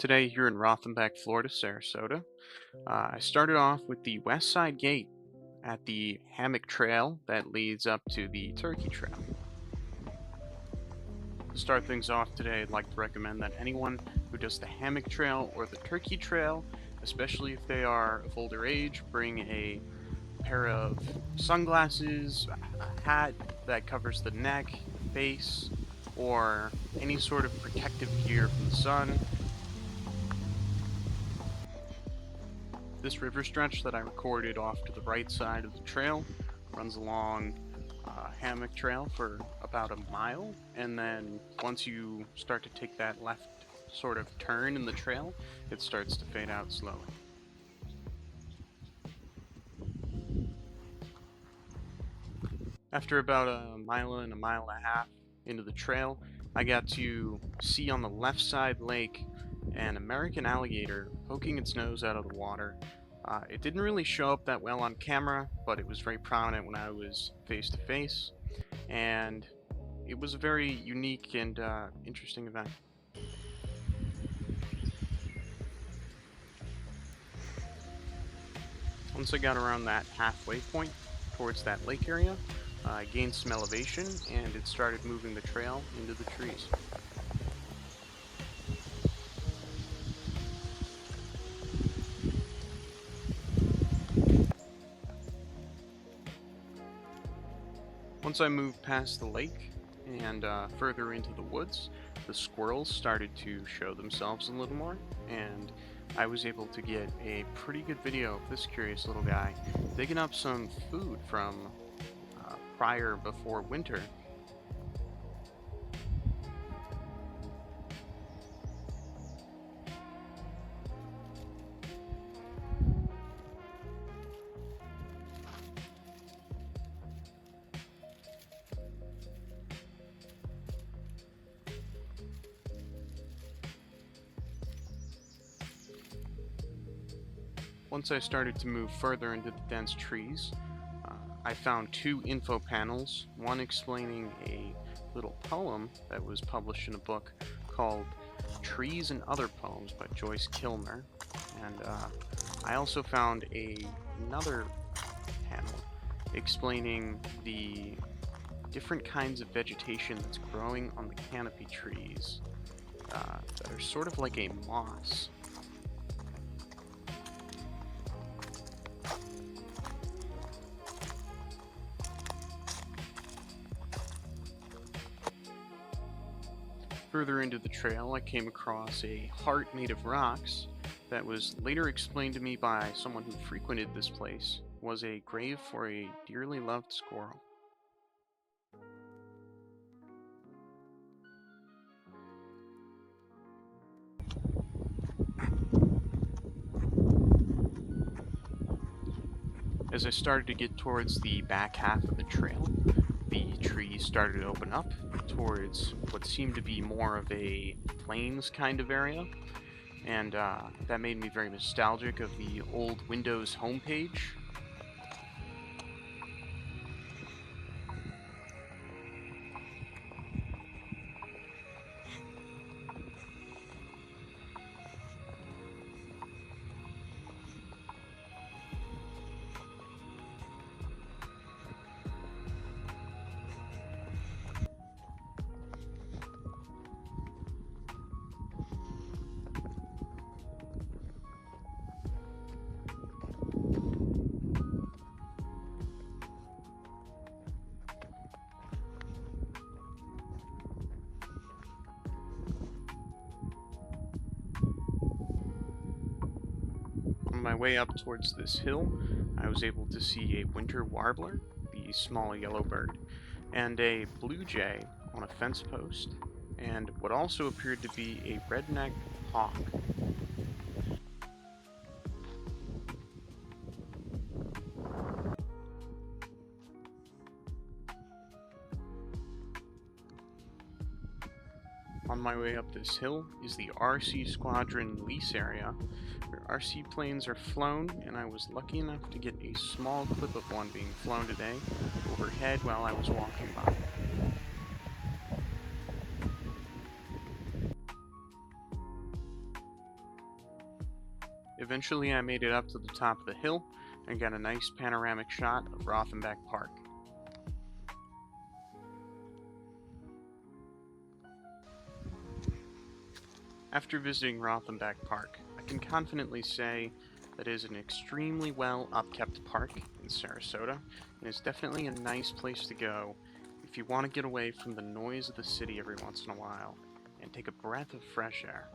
Today here in Rothenbach, Florida, Sarasota. I started off with the West Side Gate at the hammock trail that leads up to the Turkey Trail. To start things off today, I'd like to recommend that anyone who does the hammock trail or the Turkey Trail, especially if they are of older age, bring a pair of sunglasses, a hat that covers the neck, face, or any sort of protective gear from the sun. This river stretch that I recorded off to the right side of the trail runs along Hammock Trail for about a mile, and then once you start to take that left sort of turn in the trail, it starts to fade out slowly. After about a mile and a half into the trail, I got to see on the left side lake an American alligator poking its nose out of the water. It didn't really show up that well on camera, but it was very prominent when I was face to face, and it was a very unique and interesting event. Once I got around that halfway point towards that lake area, I gained some elevation and it started moving the trail into the trees. Once I moved past the lake and further into the woods, the squirrels started to show themselves a little more, and I was able to get a pretty good video of this curious little guy digging up some food from prior before winter. Once I started to move further into the dense trees, I found two info panels, one explaining a little poem that was published in a book called Trees and Other Poems by Joyce Kilmer, and I also found another panel explaining the different kinds of vegetation that's growing on the canopy trees that are sort of like a moss. Further into the trail, I came across a heart made of rocks that was later explained to me by someone who frequented this place was a grave for a dearly loved squirrel. As I started to get towards the back half of the trail, the trees started to open up towards what seemed to be more of a plains kind of area, and that made me very nostalgic of the old Windows homepage. On my way up towards this hill, I was able to see a winter warbler, the small yellow bird, and a blue jay on a fence post, and what also appeared to be a redneck hawk. On my way up this hill is the RC Squadron lease area, where RC planes are flown, and I was lucky enough to get a small clip of one being flown today overhead while I was walking by. Eventually I made it up to the top of the hill and got a nice panoramic shot of Rothenbach Park. After visiting Rothenbach Park, I can confidently say that it is an extremely well upkept park in Sarasota, and is definitely a nice place to go if you want to get away from the noise of the city every once in a while and take a breath of fresh air.